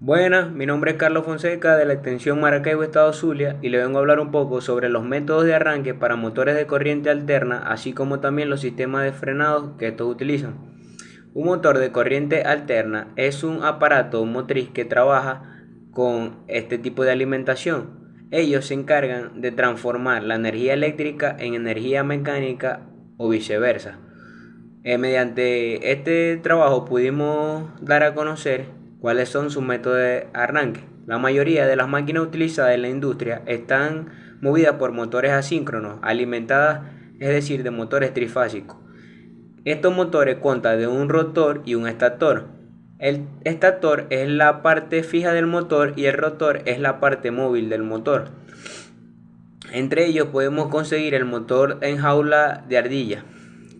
Buenas, mi nombre es Carlos Fonseca de la extensión Maracaibo, Estado Zulia, y le vengo a hablar un poco sobre los métodos de arranque para motores de corriente alterna, así como también los sistemas de frenado que estos utilizan. Un motor de corriente alterna es un aparato motriz que trabaja con este tipo de alimentación. Ellos se encargan de transformar la energía eléctrica en energía mecánica o viceversa. Mediante este trabajo pudimos dar a conocer cuáles son sus métodos de arranque. La mayoría de las máquinas utilizadas en la industria están movidas por motores asíncronos, alimentadas, es decir, de motores trifásicos. Estos motores cuentan de un rotor y un estator. El estator es la parte fija del motor y el rotor es la parte móvil del motor. Entre ellos podemos conseguir el motor en jaula de ardilla,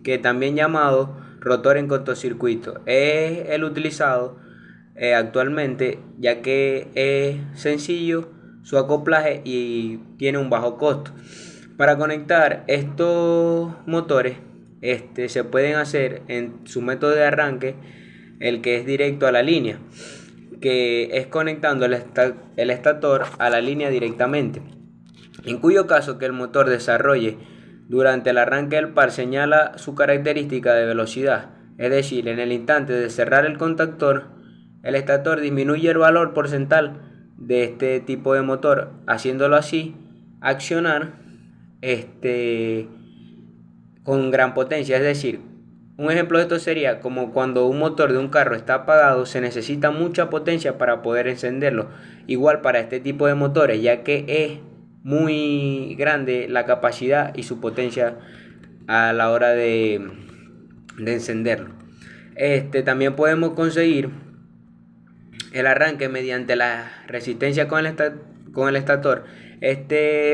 que también llamado rotor en cortocircuito. Es el utilizado actualmente, ya que es sencillo su acoplaje y tiene un bajo costo. Para conectar estos motores se pueden hacer en su método de arranque, el que es directo a la línea, que es conectando el estator a la línea directamente, en cuyo caso que el motor desarrolle durante el arranque del par señala su característica de velocidad, es decir, en el instante de cerrar el contactor, el estator disminuye el valor porcentual de este tipo de motor, haciéndolo así accionar con gran potencia. Es decir, un ejemplo de esto sería como cuando un motor de un carro está apagado, se necesita mucha potencia para poder encenderlo. Igual para este tipo de motores, ya que es muy grande la capacidad y su potencia a la hora de encenderlo. También podemos conseguir el arranque mediante la resistencia con el estator.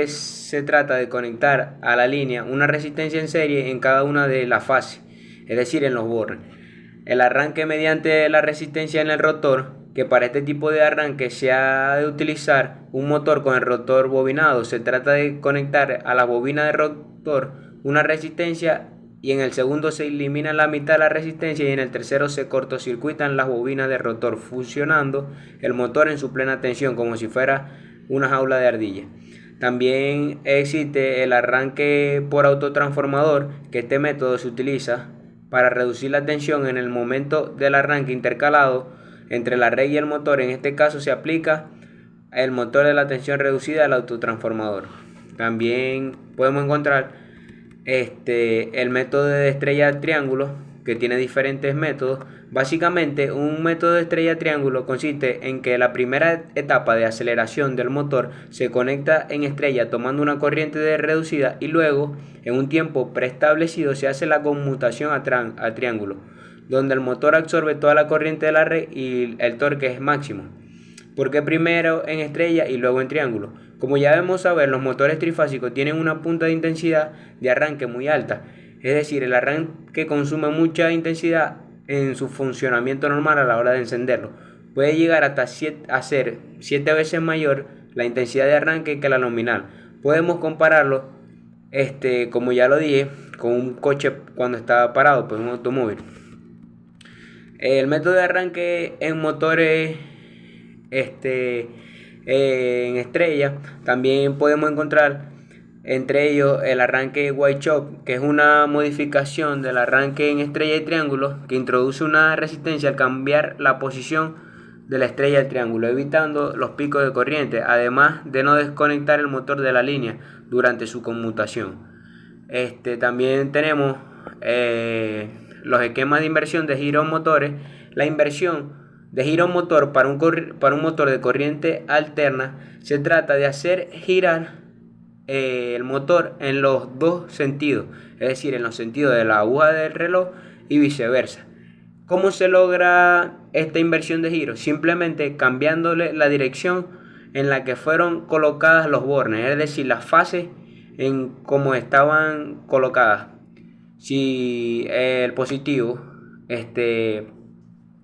Se trata de conectar a la línea una resistencia en serie en cada una de las fases, es decir, en los bornes. El arranque mediante la resistencia en el rotor, que para este tipo de arranque se ha de utilizar un motor con el rotor bobinado. Se trata de conectar a la bobina de rotor una resistencia y en el segundo se elimina la mitad de la resistencia y en el tercero se cortocircuitan las bobinas de rotor, funcionando el motor en su plena tensión como si fuera una jaula de ardilla. También existe el arranque por autotransformador, que este método se utiliza para reducir la tensión en el momento del arranque intercalado entre la red y el motor. En este caso se aplica el motor de la tensión reducida al autotransformador. También podemos encontrar el método de estrella triángulo, que tiene diferentes métodos. Básicamente, un método de estrella triángulo consiste en que la primera etapa de aceleración del motor se conecta en estrella tomando una corriente de reducida y luego, en un tiempo preestablecido, se hace la conmutación a triángulo, donde el motor absorbe toda la corriente de la red y el torque es máximo. Porque primero en estrella y luego en triángulo. Como ya debemos saber, los motores trifásicos tienen una punta de intensidad de arranque muy alta, es decir, el arranque consume mucha intensidad en su funcionamiento normal a la hora de encenderlo. Puede llegar hasta a ser 7 veces mayor la intensidad de arranque que la nominal. Podemos compararlo, como ya lo dije, con un coche cuando está parado, pues un automóvil. El método de arranque en motores en estrella también podemos encontrar entre ellos el arranque White Chop, que es una modificación del arranque en estrella y triángulo que introduce una resistencia al cambiar la posición de la estrella al triángulo, evitando los picos de corriente, además de no desconectar el motor de la línea durante su conmutación. También tenemos los esquemas de inversión de giro motores. La inversión de giro motor para un motor de corriente alterna se trata de hacer girar el motor en los dos sentidos, es decir, en los sentidos de la aguja del reloj y viceversa. ¿Cómo se logra esta inversión de giro? Simplemente cambiándole la dirección en la que fueron colocadas los bornes, es decir, las fases en cómo estaban colocadas. Si el positivo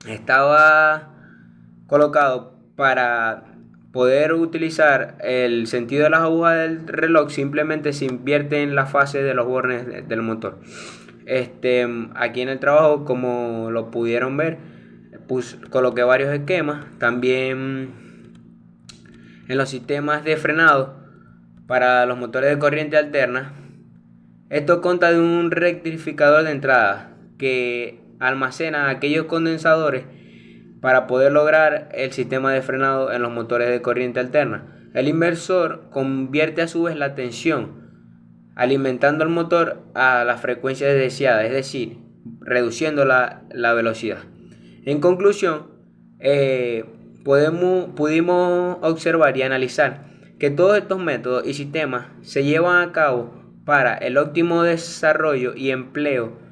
estaba colocado para poder utilizar el sentido de las agujas del reloj, simplemente se invierte en la fase de los bornes del motor. Aquí en el trabajo, como lo pudieron ver, coloqué varios esquemas. También en los sistemas de frenado para los motores de corriente alterna. Esto consta de un rectificador de entrada que almacena aquellos condensadores para poder lograr el sistema de frenado en los motores de corriente alterna. El inversor convierte a su vez la tensión, alimentando el motor a la frecuencia deseada, es decir, reduciendo la velocidad. En conclusión, pudimos observar y analizar que todos estos métodos y sistemas se llevan a cabo para el óptimo desarrollo y empleo